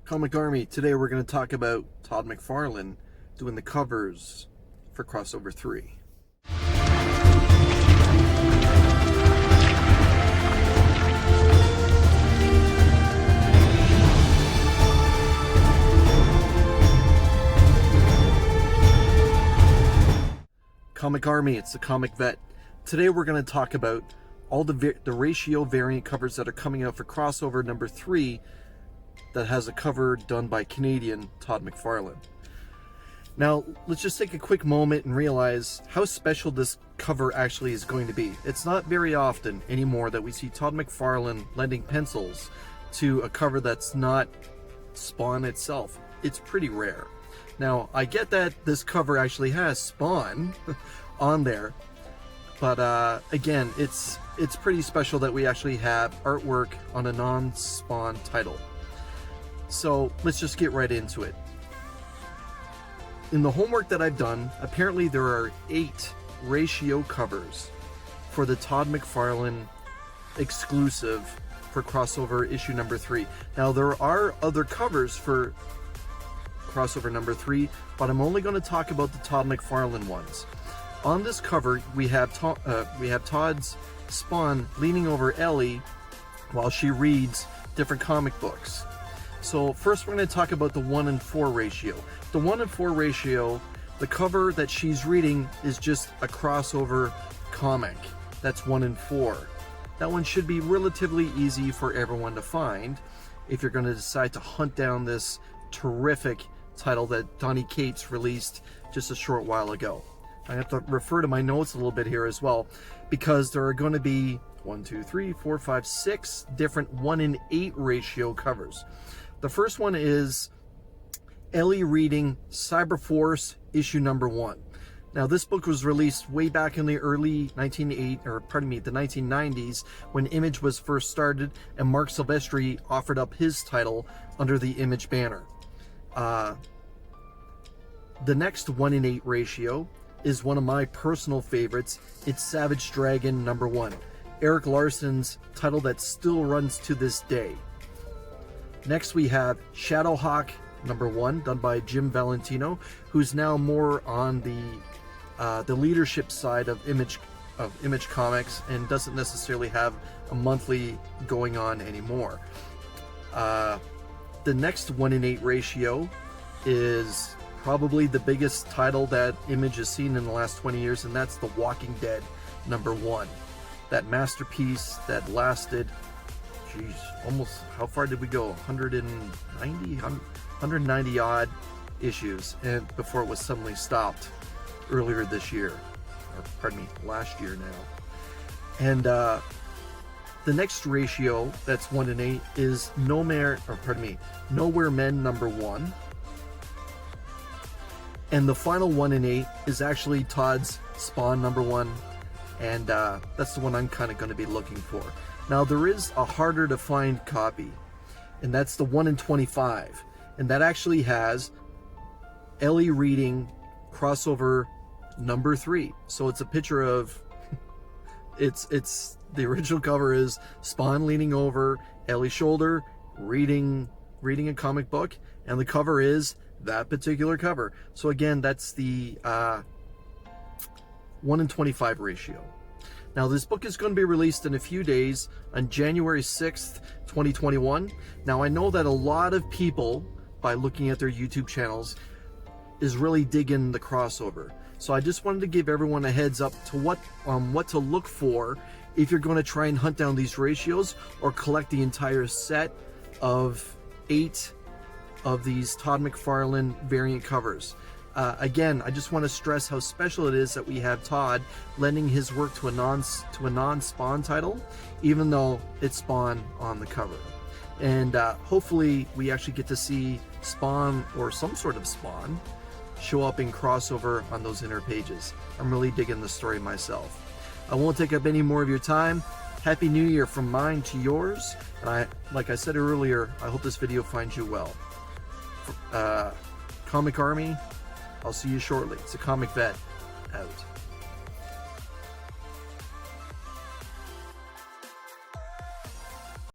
Comic Army. Today we're going to talk about Todd McFarlane doing the covers for Crossover 3. Comic Army, it's the Comic Vet. Today we're going to talk about all the ratio variant covers that are coming out for Crossover number 3 that has a cover done by Canadian Todd McFarlane. Now, let's just take a quick moment and realize how special this cover actually is going to be. It's not very often anymore that we see Todd McFarlane lending pencils to a cover that's not Spawn itself. It's pretty rare. Now, I get that this cover actually has Spawn on there, but again, it's pretty special that we actually have artwork on a non-Spawn title. So let's just get right into it. In the homework that I've done, apparently there are 8 ratio covers for the Todd McFarlane exclusive for Crossover issue number 3. Now there are other covers for Crossover number 3, but I'm only going to talk about the Todd McFarlane ones. On this cover, we have Todd's Spawn leaning over Ellie while she reads different comic books. So first we're going to talk about the 1:4 ratio. The 1:4 ratio, the cover that she's reading is just a crossover comic. That's 1:4. That one should be relatively easy for everyone to find if you're going to decide to hunt down this terrific title that Donny released just a short while ago. I have to refer to my notes a little bit here as well, because there are going to be 6 different 1:8 ratio covers. The first one is Ellie reading Cyberforce issue number 1. Now this book was released way back in the the 1990s when Image was first started, and Mark Silvestri offered up his title under the Image banner. The next 1:8 ratio is one of my personal favorites. It's Savage Dragon number 1, Eric Larson's title that still runs to this day. Next we have Shadowhawk number 1, done by Jim Valentino, who's now more on the leadership side of Image Comics and doesn't necessarily have a monthly going on anymore. The next 1:8 ratio is probably the biggest title that Image has seen in the last 20 years, and that's The Walking Dead number 1. That masterpiece that lasted, geez, almost, how far did we go? 190 odd issues, and before it was suddenly stopped earlier this year, or pardon me, last year now. And the next ratio that's 1:8 is Nowhere Men number 1. And the final 1:8 is actually Todd's Spawn number 1, and that's the one I'm kind of going to be looking for. Now there is a harder to find copy, and that's the 1:25, and that actually has Ellie reading Crossover number 3. So it's a picture of it's the original cover is Spawn leaning over Ellie's shoulder reading a comic book, and the cover is that particular cover. So again, that's the 1:25 ratio. Now this book is going to be released in a few days on January 6th, 2021. Now I know that a lot of people, by looking at their YouTube channels, is really digging the crossover. So I just wanted to give everyone a heads up to what to look for if you're going to try and hunt down these ratios or collect the entire set of 8 of these Todd McFarlane variant covers. Again, I just want to stress how special it is that we have Todd lending his work to a non-Spawn title, even though it's Spawn on the cover. And hopefully we actually get to see Spawn, or some sort of Spawn, show up in Crossover on those inner pages. I'm really digging the story myself. I won't take up any more of your time. Happy New Year from mine to yours. And like I said earlier, I hope this video finds you well. Comic Army, I'll see you shortly. It's a Comic Vet, out.